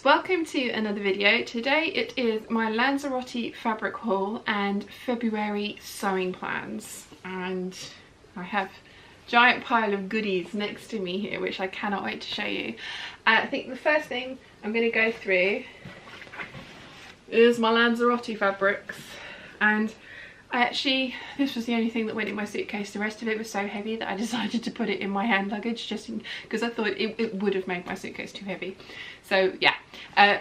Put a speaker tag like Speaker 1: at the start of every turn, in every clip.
Speaker 1: welcome to another video. Today it is my Lanzarote fabric haul and February sewing plans, and I have a giant pile of goodies next to me here which I cannot wait to show you. I think the first thing I'm going to go through is my Lanzarote fabrics, and this was the only thing that went in my suitcase. The rest of it was so heavy that I decided to put it in my hand luggage just because I thought it would have made my suitcase too heavy. So yeah,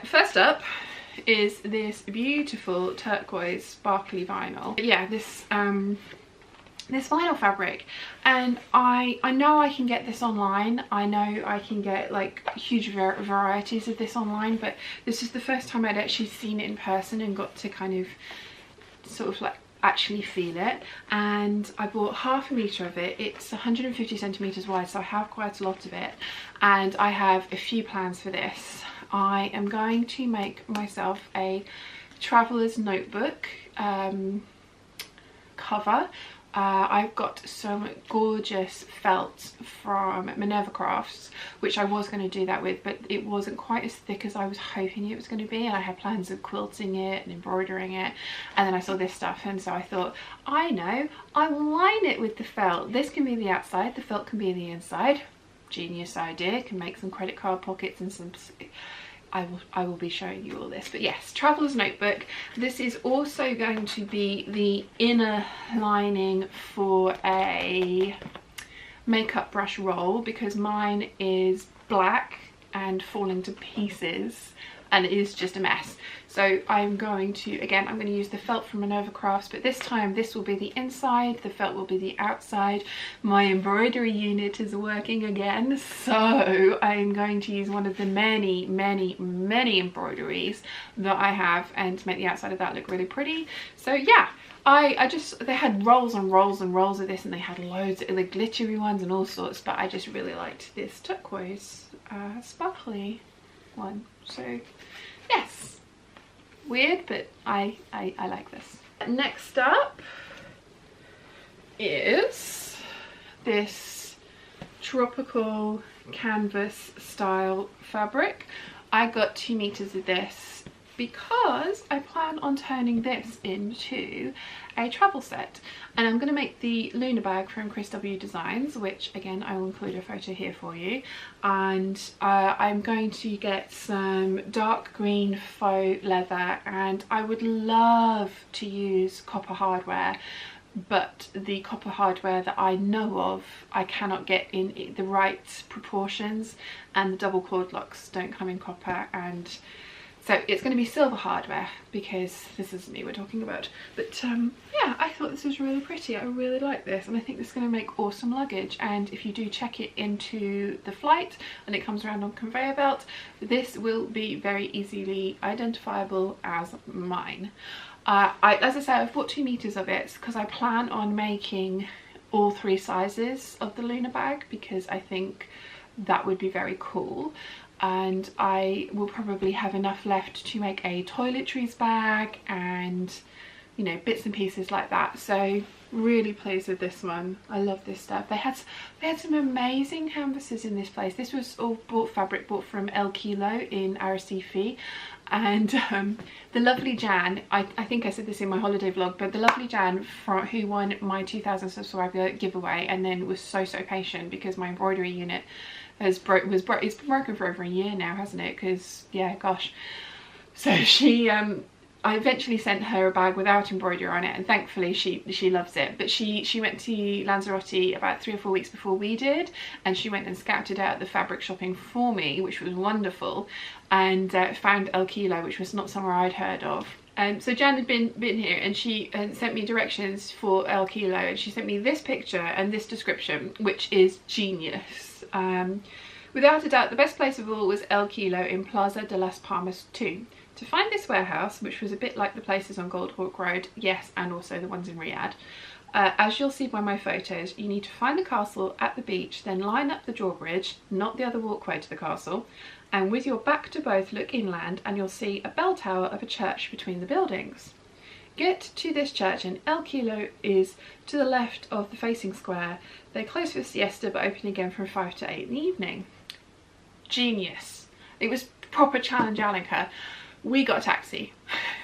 Speaker 1: first up is this beautiful turquoise sparkly vinyl. Yeah, this vinyl fabric, and I know I can get this online. I know I can get like huge varieties of this online, but this is the first time I'd actually seen it in person and got to kind of sort of like actually feel it. And I bought half a metre of it. It's 150 centimetres wide, so I have quite a lot of it, and I have a few plans for this. I am going to make myself a traveller's notebook cover. I've got some gorgeous felt from Minerva Crafts, which I was going to do that with, but it wasn't quite as thick as I was hoping it was going to be, and I had plans of quilting it and embroidering it, and then I saw this stuff, and so I thought, I know, I will line it with the felt. This can be the outside, the felt can be the inside. Genius idea. Can make some credit card pockets and some... I will be showing you all this, but yes, traveller's notebook. This is also going to be the inner lining for a makeup brush roll, because mine is black and falling to pieces and it is just a mess. So I'm going to use the felt from Minerva Crafts, but this time this will be the inside, the felt will be the outside. My embroidery unit is working again, so I'm going to use one of the many embroideries that I have and to make the outside of that look really pretty. So yeah, they had rolls and rolls and rolls of this, and they had loads of the glittery ones and all sorts, but I just really liked this turquoise sparkly one. So yes, weird, but I like this. Next up is this tropical canvas style fabric. I got 2 meters of this because I plan on turning this into a travel set, and I'm going to make the Luna bag from Chris W Designs, which again I will include a photo here for you, and I'm going to get some dark green faux leather, and I would love to use copper hardware, but the copper hardware that I know of I cannot get in the right proportions, and the double cord locks don't come in copper, and so it's going to be silver hardware because this isn't me we're talking about. But yeah, I thought this was really pretty. I really like this, and I think this is going to make awesome luggage. And if you do check it into the flight and it comes around on conveyor belt, this will be very easily identifiable as mine. As I say, I've bought 2 meters of it because I plan on making all 3 sizes of the Luna bag, because I think that would be very cool. And I will probably have enough left to make a toiletries bag and, you know, bits and pieces like that. So really pleased with this one. I love this stuff. They had some amazing canvases in this place. This was all fabric bought from El Kilo in Arrecife, and the lovely Jan, I think I said this in my holiday vlog, but the lovely Jan who won my 2000 subscriber giveaway, and then was so patient because my embroidery unit it's been broken for over a year now, hasn't it? Because yeah, gosh. So she I eventually sent her a bag without embroidery on it, and thankfully she loves it. But she went to Lanzarote about 3 or 4 weeks before we did, and she went and scouted out the fabric shopping for me, which was wonderful, and found El Kilo, which was not somewhere I'd heard of. So Jan had been here, and she sent me directions for El Kilo, and she sent me this picture and this description, which is genius. Without a doubt, the best place of all was El Kilo in Plaza de las Palmas 2. To find this warehouse, which was a bit like the places on Gold Hawk Road, yes, and also the ones in Riyadh, as you'll see by my photos, you need to find the castle at the beach, then line up the drawbridge, not the other walkway to the castle, and with your back to both look inland, and you'll see a bell tower of a church between the buildings. Get to this church, and El Kilo is to the left of the facing square. They close for siesta but open again from 5 to 8 in the evening. Genius. It was proper challenge Alenka. We got a taxi.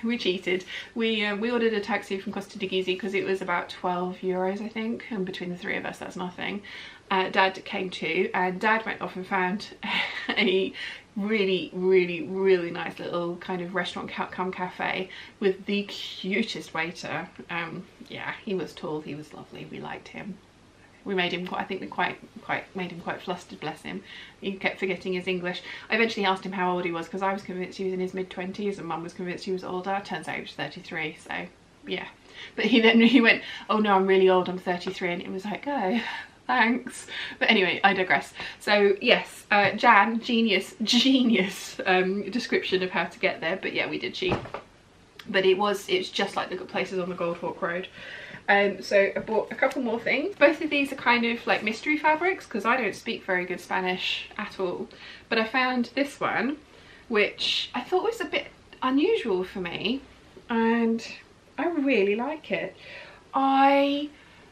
Speaker 1: We cheated. We ordered a taxi from Costa di Gizzi because it was about 12 euros, I think, and between the three of us that's nothing. Dad came too, and Dad went off and found a really nice little kind of restaurant cum cafe with the cutest waiter. Yeah, he was tall, he was lovely, we liked him. We made him quite, I think we quite made him quite flustered, bless him. He kept forgetting his English. I eventually asked him how old he was because I was convinced he was in his mid-20s and Mum was convinced he was older. Turns out he was 33, so yeah. But he went, oh no, I'm really old, I'm 33, and it was like, oh, thanks. But anyway, I digress. So yes, Jan, genius description of how to get there, but yeah, we did cheat. But it's just like the good places on the Goldhawk Road. So I bought a couple more things. Both of these are kind of like mystery fabrics because I don't speak very good Spanish at all. But I found this one, which I thought was a bit unusual for me, and I really like it. I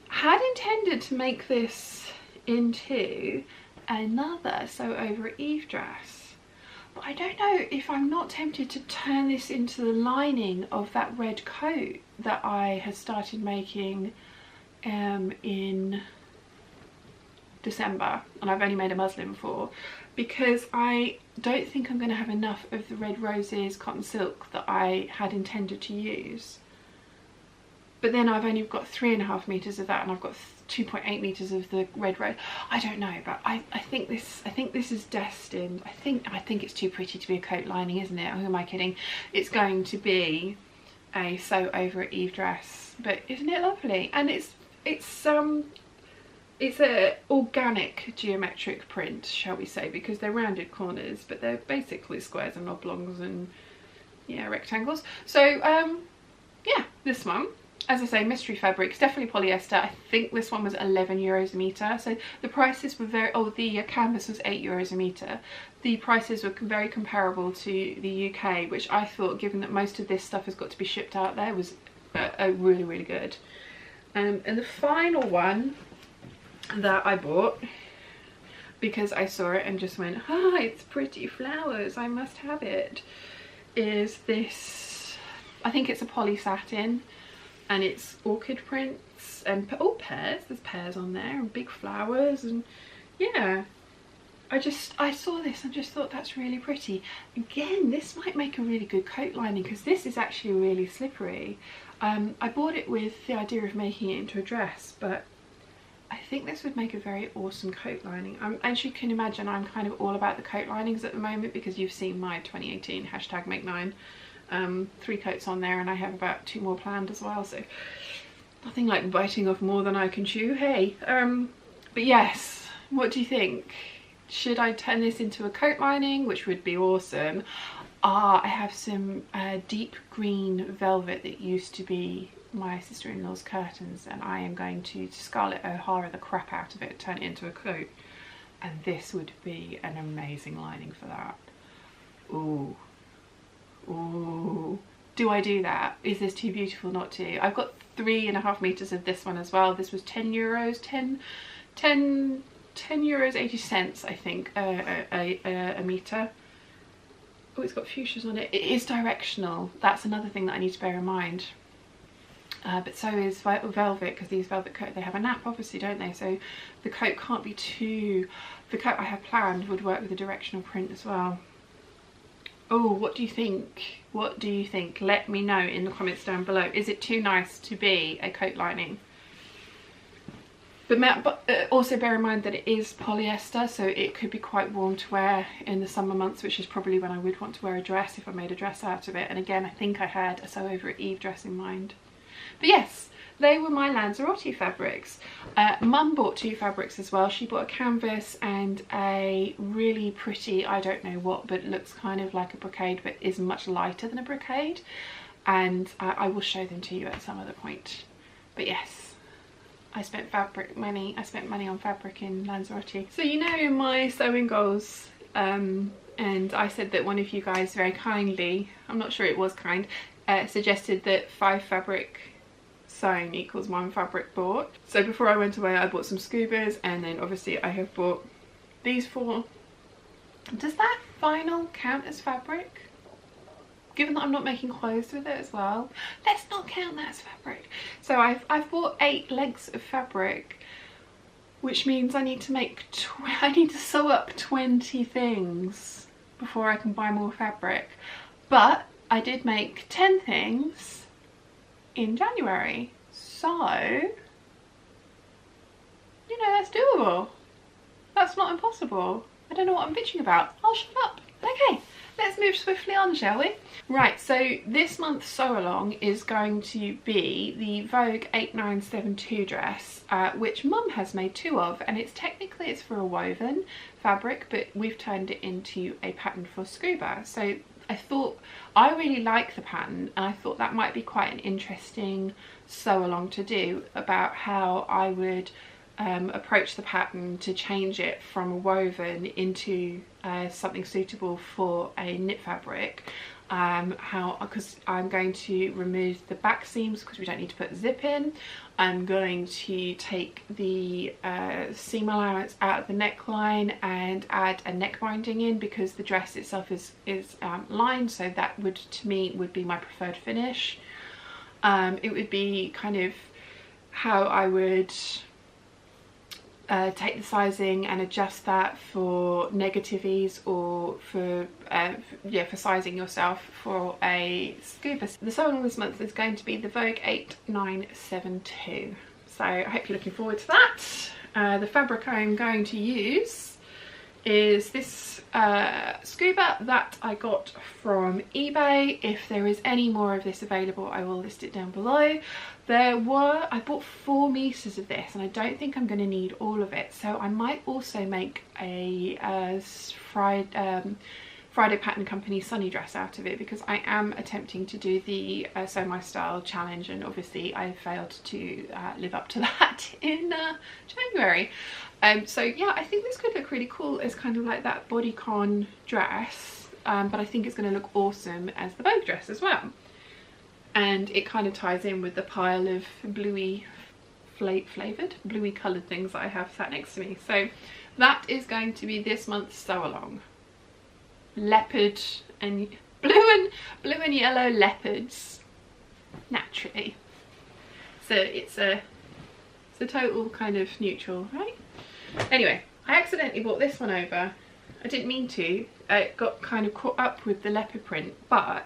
Speaker 1: had intended to make this into another sew over Eve dress. But I don't know if I'm not tempted to turn this into the lining of that red coat that I had started making in December, and I've only made a muslin for, because I don't think I'm going to have enough of the red roses cotton silk that I had intended to use. But then I've only got 3.5 meters of that, and I've got 2.8 meters of the red rose. I don't know, but I think this is destined. I think it's too pretty to be a coat lining, isn't it? Who am I kidding? It's going to be a sew over Eve dress, but isn't it lovely? And it's a organic geometric print, shall we say, because they're rounded corners, but they're basically squares and oblongs and yeah, rectangles. So yeah, this one, as I say, mystery fabrics, definitely polyester. I think this one was 11 euros a metre. So the prices were the canvas was 8 euros a metre. The prices were very comparable to the UK, which I thought, given that most of this stuff has got to be shipped out there, was really good. And the final one that I bought, because I saw it and just went, ah, it's pretty flowers, I must have it, is this, I think it's a poly satin. And it's orchid prints and pears. There's pears on there and big flowers, and yeah, I saw this and just thought that's really pretty. Again, this might make a really good coat lining because this is actually really slippery. I bought it with the idea of making it into a dress, but I think this would make a very awesome coat lining. As you can imagine, I'm kind of all about the coat linings at the moment because you've seen my 2018 #make9. 3 coats on there, and I have about 2 more planned as well, so nothing like biting off more than I can chew, hey. But yes, what do you think? Should I turn this into a coat lining, which would be awesome? I have some deep green velvet that used to be my sister-in-law's curtains, and I am going to Scarlett O'Hara the crap out of it, turn it into a coat, and this would be an amazing lining for that. Ooh. Ooh, do I do that? Is this too beautiful not to? I've got 3.5 meters of this one as well. This was 10 euros, 10 euros 80 cents, I think, a meter. Oh, it's got fuchsias on it. It is directional. That's another thing that I need to bear in mind. But so is velvet, because these velvet coat, they have a nap obviously, don't they? So the coat can't be too, the coat I have planned would work with a directional print as well. Oh, what do you think? What do you think? Let me know in the comments down below. Is it too nice to be a coat lining? But also bear in mind that it is polyester, so it could be quite warm to wear in the summer months, which is probably when I would want to wear a dress if I made a dress out of it. And again, I think I had a sew over Eve dress in mind. But yes, they were my Lanzarote fabrics. Mum bought 2 fabrics as well. She bought a canvas and a really pretty, I don't know what, but it looks kind of like a brocade but is much lighter than a brocade. And I will show them to you at some other point. But yes, I spent money on fabric in Lanzarote. So you know my sewing goals, and I said that one of you guys very kindly, I'm not sure it was kind, suggested that 5 fabric sewn equals 1 fabric bought. So before I went away I bought some scubas, and then obviously I have bought these 4 Does that vinyl count as fabric? Given that I'm not making clothes with it as well, let's not count that as fabric. So I've bought 8 lengths of fabric, which means I need to sew up 20 things before I can buy more fabric. But I did make 10 things in January, so you know, that's doable. That's not impossible. I don't know what I'm bitching about. I'll shut up. Okay, let's move swiftly on, shall we? Right, so this month's sew along is going to be the Vogue 8972 dress, which Mum has made 2 of, and it's for a woven fabric, but we've turned it into a pattern for scuba. So I thought, I really like the pattern, and I thought that might be quite an interesting sew along to do, about how I would approach the pattern to change it from a woven into something suitable for a knit fabric. Because I'm going to remove the back seams because we don't need to put zip in. I'm going to take the seam allowance out of the neckline and add a neck binding in, because the dress itself is lined, so that would, to me, would be my preferred finish. It would be kind of how I would take the sizing and adjust that for negative ease, or for sizing yourself for a scuba. The sew along this month is going to be the Vogue 8972. So I hope you're looking forward to that. The fabric I'm going to use is this scuba that I got from eBay. If there is any more of this available, I will list it down below. I bought 4 meters of this, and I don't think I'm going to need all of it, so I might also make a Friday Pattern Company sunny dress out of it, because I am attempting to do the Sew My Style challenge, and obviously I failed to live up to that in January. So yeah, I think this could look really cool as kind of like that bodycon dress, but I think it's going to look awesome as the Vogue dress as well. And it kind of ties in with the pile of bluey flavoured, bluey coloured things that I have sat next to me. So that is going to be this month's sew along. Leopard and blue and yellow leopards, naturally. So it's a total kind of neutral, right? Anyway, I accidentally brought this one over. I didn't mean to. It got kind of caught up with the leopard print, but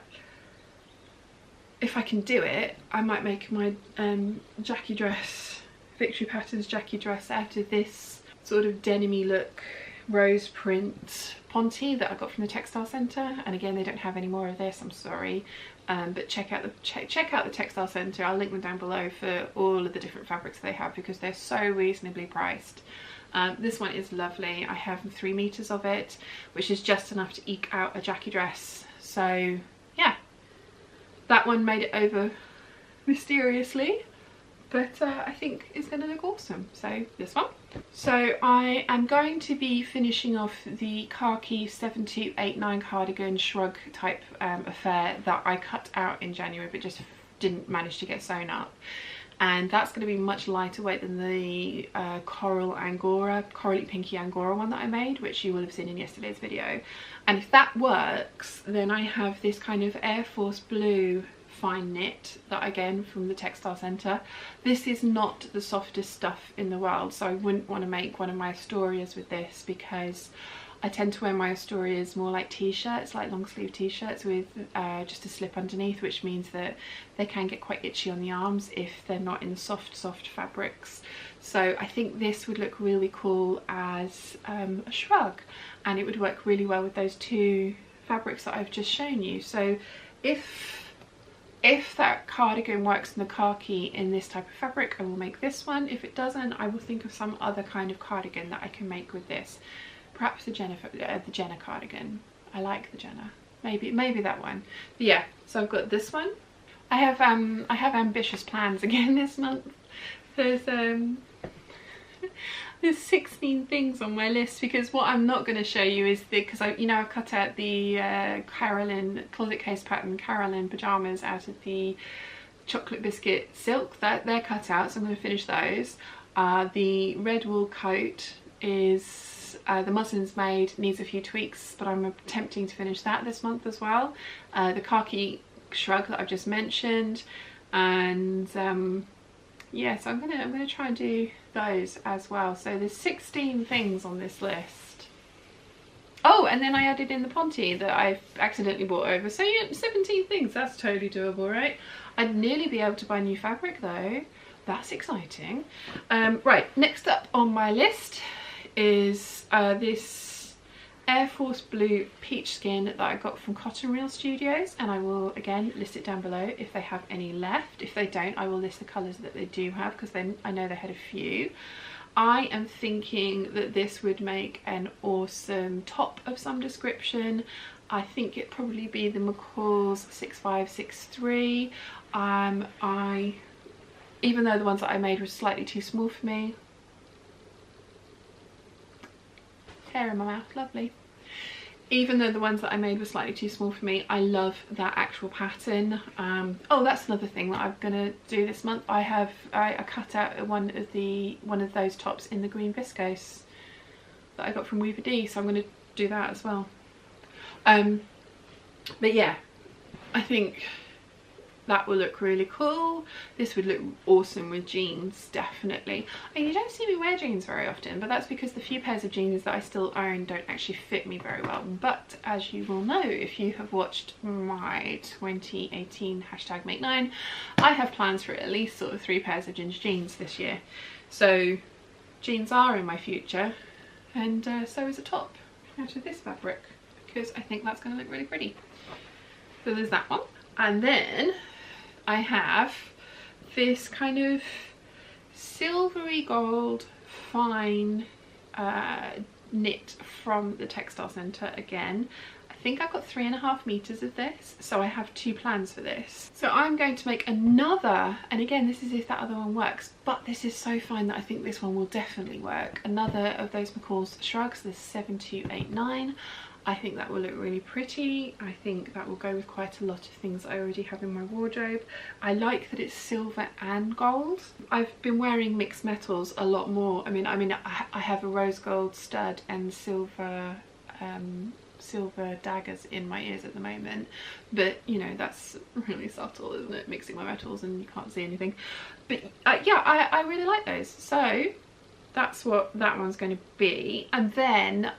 Speaker 1: if I can do it, I might make my Jackie dress, Victory Patterns Jackie dress, out of this sort of denim-y look rose print Ponte that I got from the textile centre. And again, they don't have any more of this, I'm sorry, but check out the textile centre. I'll link them down below for all of the different fabrics they have, because they're so reasonably priced. This one is lovely. I have 3 meters of it, which is just enough to eke out a Jackie dress. So yeah, that one made it over mysteriously, but I think it's going to look awesome. So this one. So I am going to be finishing off the khaki 7289 cardigan shrug type affair that I cut out in January but just didn't manage to get sewn up. And that's going to be much lighter weight than the corally pinky Angora one that I made, which you will have seen in yesterday's video. And if that works, then I have this kind of Air Force blue fine knit that, again, from the textile centre. This is not the softest stuff in the world, so I wouldn't want to make one of my Astorias with this, because I tend to wear my Astorias more like t-shirts, like long sleeve t-shirts with just a slip underneath, which means that they can get quite itchy on the arms if they're not in soft fabrics. So I think this would look really cool as a shrug, and it would work really well with those 2 fabrics that I've just shown you. So if that cardigan works in the khaki in this type of fabric, I will make this one. If it doesn't, I will think of some other kind of cardigan that I can make with this. Perhaps the Jenna cardigan. I like the Jenna. Maybe that one. But yeah, so I've got this one. I have ambitious plans again this month. There's 16 things on my list, because what I'm not going to show you is because I cut out the Carolyn closet case pattern Carolyn pajamas out of the chocolate biscuit silk. That they're cut out, so I'm going to finish those. The red wool coat is the muslin's made, needs a few tweaks, but I'm attempting to finish that this month as well. The khaki shrug that I've just mentioned, and yeah, so I'm gonna try and do those as well. So there's 16 things on this list. Oh, and then I added in the Ponte that I've accidentally brought over. So yeah, 17 things, that's totally doable, right? I'd nearly be able to buy new fabric though. That's exciting. Right, next up on my list is this Air Force Blue Peach Skin that I got from Cotton Reel Studios, and I will again list it down below if they have any left. If they don't, I will list the colours that they do have, because I know they had a few. I am thinking that this would make an awesome top of some description. I think it'd probably be the McCall's 6563. Even though the ones that I made were slightly too small for me. Hair in my mouth, lovely. Even though the ones that I made were slightly too small for me, I love that actual pattern. Oh, that's another thing that I'm gonna do this month. I cut out one of those tops in the green viscose that I got from Weaver D, so I'm gonna do that as well. But yeah, I think that will look really cool. This would look awesome with jeans, definitely. And you don't see me wear jeans very often, but that's because the few pairs of jeans that I still own don't actually fit me very well. But as you will know, if you have watched my 2018 #Make9, I have plans for at least sort of 3 pairs of ginger jeans this year. So jeans are in my future, and so is a top out of this fabric, because I think that's going to look really pretty. So there's that one. And then I have this kind of silvery gold fine knit from the Textile Centre again. I think I've got 3.5 meters of this, so I have 2 plans for this. So I'm going to make another, and again this is if that other one works, but this is so fine that I think this one will definitely work. Another of those McCall's shrugs, the 7289. I think that will look really pretty. I think that will go with quite a lot of things I already have in my wardrobe. I like that it's silver and gold. I've been wearing mixed metals a lot more. I mean, I have a rose gold stud and silver daggers in my ears at the moment, but you know, that's really subtle, isn't it, mixing my metals and you can't see anything. But yeah, I really like those. So that's what that one's going to be. And then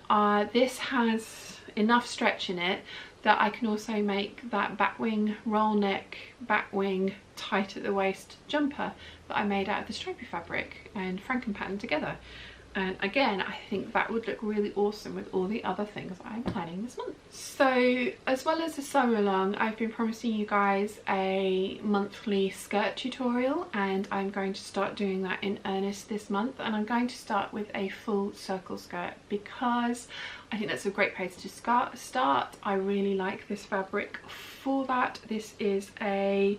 Speaker 1: this has enough stretch in it that I can also make that batwing roll neck, batwing tight at the waist jumper that I made out of the stripy fabric and Franken pattern together. And again, I think that would look really awesome with all the other things I'm planning this month. So as well as the sew along, I've been promising you guys a monthly skirt tutorial, and I'm going to start doing that in earnest this month. And I'm going to start with a full circle skirt because I think that's a great place to start. I really like this fabric for that. This is a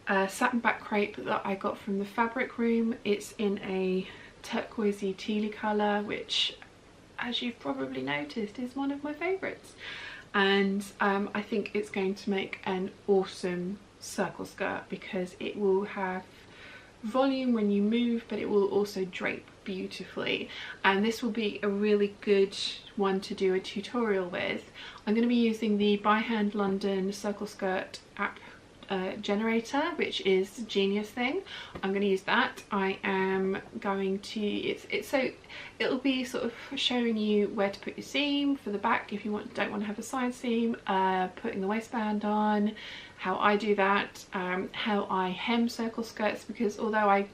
Speaker 1: satin back crepe that I got from the fabric room. It's in a turquoisey tealy colour, which, as you've probably noticed, is one of my favourites. And I think it's going to make an awesome circle skirt because it will have volume when you move, but it will also drape beautifully. And this will be a really good one to do a tutorial with. I'm going to be using the By Hand London circle skirt app generator, which is a genius thing. I'm going to use that. I am going to, so it'll be sort of showing you where to put your seam for the back if you don't want to have a side seam, putting the waistband on, how I do that, how I hem circle skirts, because although I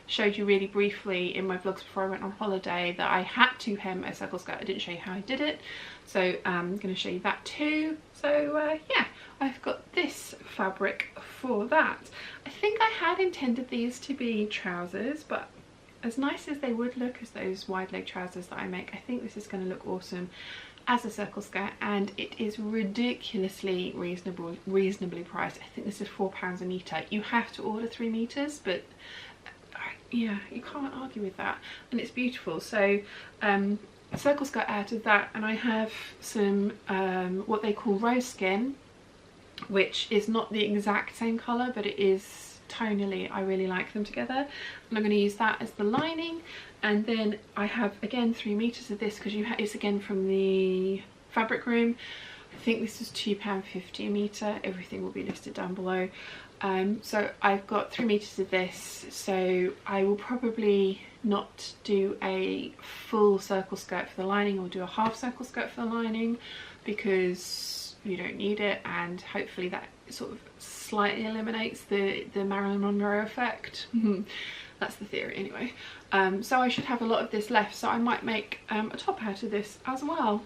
Speaker 1: showed you really briefly in my vlogs before I went on holiday that I had to hem a circle skirt, I didn't show you how I did it, so I'm going to show you that too. So yeah, I've got this fabric for that. I think I had intended these to be trousers, but as nice as they would look as those wide leg trousers that I make, I think this is going to look awesome as a circle skirt, and it is ridiculously reasonably priced. I think this is £4 a metre. You have to order 3 meters, but yeah, you can't argue with that, and it's beautiful. So a circle skirt out of that, and I have some what they call rose skin, which is not the exact same colour, but it is tonally, I really like them together, and I'm going to use that as the lining. And then I have again 3 meters of this because it's again from the fabric room. I think this is £2.50 a metre. Everything will be listed down below. So I've got 3 meters of this, so I will probably not do a full circle skirt for the lining. I'll do a half circle skirt for the lining because you don't need it, and hopefully that sort of slightly eliminates the Marilyn Monroe effect. That's the theory anyway. So I should have a lot of this left, so I might make a top out of this as well.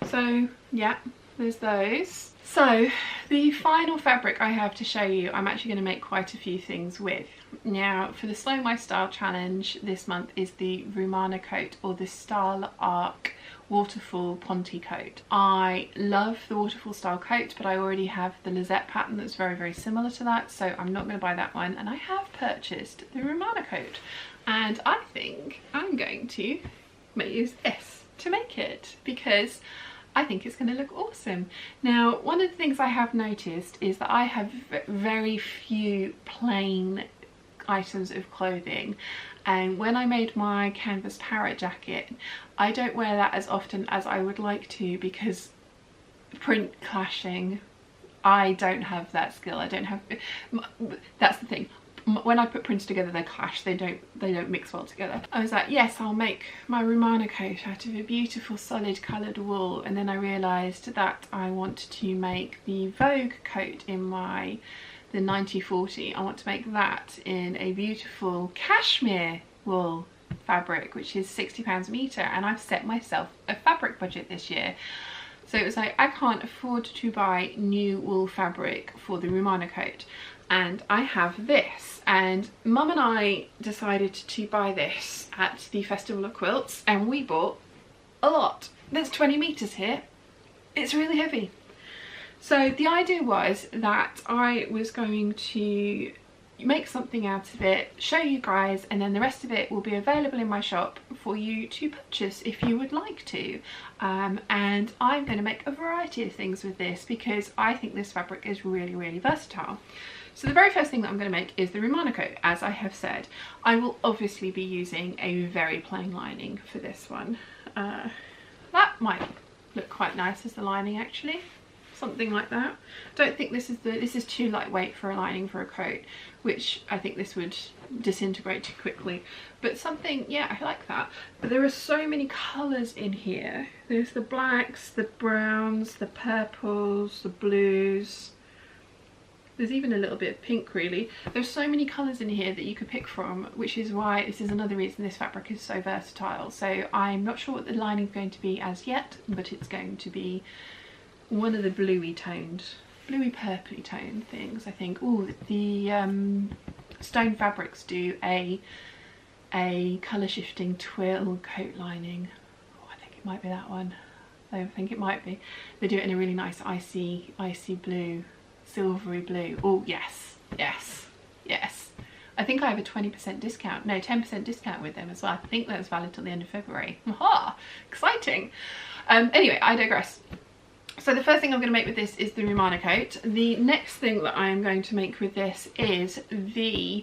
Speaker 1: So yeah, there's those. So the final fabric I have to show you, I'm actually going to make quite a few things with. Now for the Slow My Style challenge this month is the Romano Coat, or the Style Arc Waterfall Ponte coat. I love the waterfall style coat, but I already have the Lanzarote pattern that's very, very similar to that, so I'm not going to buy that one. And I have purchased the Romano Coat, and I think I'm going to use this to make it because I think it's going to look awesome. Now, one of the things I have noticed is that I have very few plain items of clothing, and when I made my canvas parrot jacket, I don't wear that as often as I would like to because print clashing, I don't have that skill. I don't have, that's the thing. When I put prints together, they clash, they don't mix well together. I was like, yes, I'll make my Romano coat out of a beautiful solid coloured wool, and then I realised that I want to make the Vogue coat in the 90/40. I want to make that in a beautiful cashmere wool fabric, which is £60 a metre, and I've set myself a fabric budget this year. So it was like, I can't afford to buy new wool fabric for the Romano coat, and I have this, and Mum and I decided to buy this at the Festival of Quilts, and we bought a lot. There's 20 meters here. It's really heavy. So the idea was that I was going to make something out of it, show you guys, and then the rest of it will be available in my shop for you to purchase if you would like to. And I'm going to make a variety of things with this because I think this fabric is really, really versatile. So the very first thing that I'm going to make is the Romano coat, as I have said. I will obviously be using a very plain lining for this one. That might look quite nice as the lining actually. Something like that. Don't think this is too lightweight for a lining for a coat, which I think this would disintegrate too quickly, but something, yeah, I like that. But there are so many colours in here. There's the blacks, the browns, the purples, the blues. There's even a little bit of pink really. There's so many colours in here that you could pick from, which is why this is another reason this fabric is so versatile. So I'm not sure what the lining's going to be as yet, but it's going to be one of the bluey purpley toned things, I think. Oh, the Stone Fabrics do a colour shifting twill coat lining. Oh, I think it might be that one. I think it might be. They do it in a really nice icy blue, silvery blue. Oh yes, yes, yes. I think I have a 20% discount, no, 10% discount with them as well. I think that's valid till the end of February. Aha, exciting. Anyway, I digress. So the first thing I'm going to make with this is the Romano coat. The next thing that I'm going to make with this is the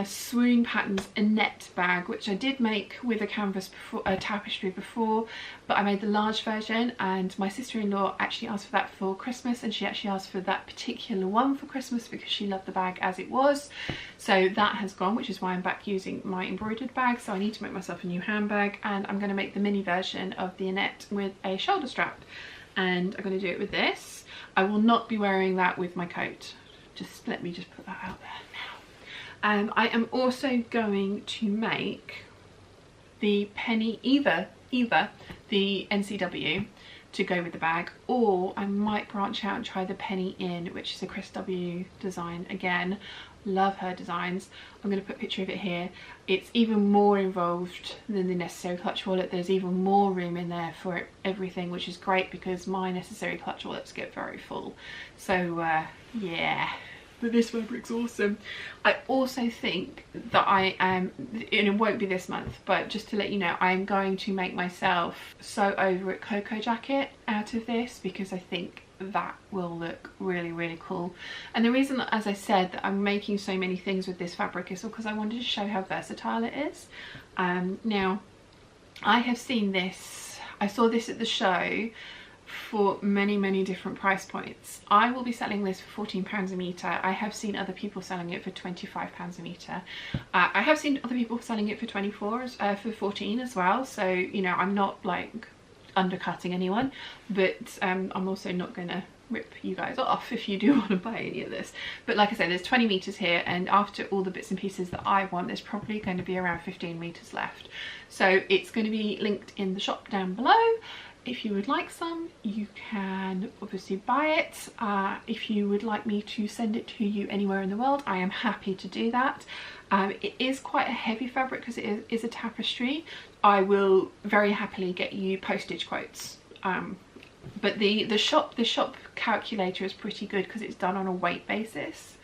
Speaker 1: Swoon Patterns Annette bag, which I did make with a canvas before, a tapestry before, but I made the large version, and my sister-in-law actually asked for that for Christmas, and she actually asked for that particular one for Christmas because she loved the bag as it was. So that has gone, which is why I'm back using my embroidered bag. So I need to make myself a new handbag, and I'm going to make the mini version of the Annette with a shoulder strap. And I'm going to do it with this. I will not be wearing that with my coat. Let me put that out there now. I am also going to make the penny, either the NCW to go with the bag, or I might branch out and try the penny in, which is a Chris W design again. Love her designs. I'm going to put a picture of it here. It's even more involved than the necessary clutch wallet. There's even more room in there for everything, which is great because my necessary clutch wallets get very full. So yeah, but this fabric's awesome. I also think that I am, and it won't be this month, but just to let you know, I'm going to make myself So Over It Cocoa jacket out of this because I think that will look really, really cool. And the reason, as I said, that I'm making so many things with this fabric is because I wanted to show how versatile it is. Now, I have seen this, I saw this at the show for many different price points. I will be selling this for £14 a metre. I have seen other people selling it for £25 a metre. I have seen other people selling it for 14 as well. So, you know, I'm not like undercutting anyone, but I'm also not gonna rip you guys off if you do want to buy any of this. But like I said, there's 20 meters here, and after all the bits and pieces that I want, there's probably going to be around 15 meters left. So it's going to be linked in the shop down below. If you would like some, you can obviously buy it. If you would like me to send it to you anywhere in the world, I am happy to do that. It is quite a heavy fabric because it is a tapestry. I will very happily get you postage quotes. But the shop calculator is pretty good because it's done on a weight basis.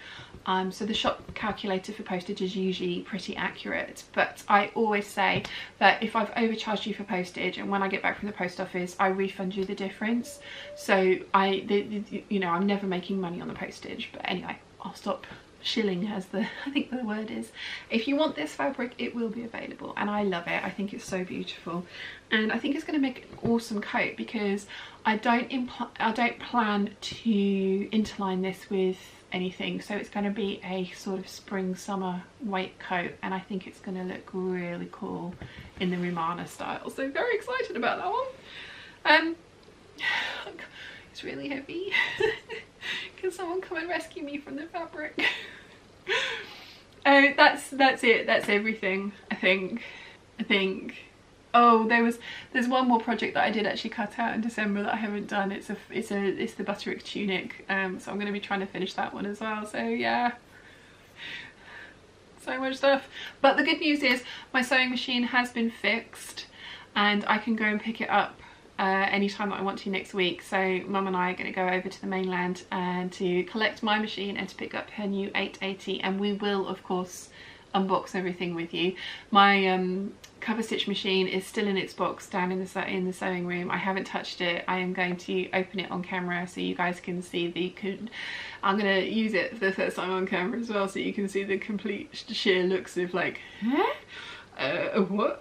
Speaker 1: So the shop calculator for postage is usually pretty accurate, but I always say that if I've overcharged you for postage and when I get back from the post office I refund you the difference. So you know, I'm never making money on the postage. But anyway, I'll stop shilling, as I think the word is. If you want this fabric, it will be available, and I love it. I think it's so beautiful, and I think it's going to make an awesome coat because I don't plan to interline this with anything, so it's going to be a sort of spring summer weight coat, and I think it's going to look really cool in the Romano style. So very excited about that one. It's really heavy. Can someone come and rescue me from the fabric? Oh, that's it. That's everything. I think. Oh, there's one more project that I did actually cut out in December that I haven't done. It's the Butterick tunic. So I'm going to be trying to finish that one as well. So yeah, so much stuff. But the good news is my sewing machine has been fixed, and I can go and pick it up anytime that I want to next week. So Mum and I are going to go over to the mainland and to collect my machine and to pick up her new 880, and we will of course unbox everything with you. My cover stitch machine is still in its box down in the sewing room. I haven't touched it. I am going to open it on camera so you guys can see I'm going to use it for the first time on camera as well, so you can see the complete sheer looks of like, huh? What?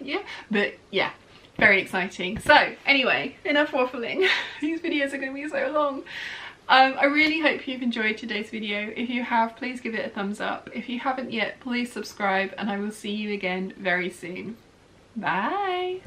Speaker 1: Yeah, but yeah, very exciting. So anyway, enough waffling. These videos are going to be so long. I really hope you've enjoyed today's video. If you have, please give it a thumbs up. If you haven't yet, please subscribe, and I will see you again very soon. Bye!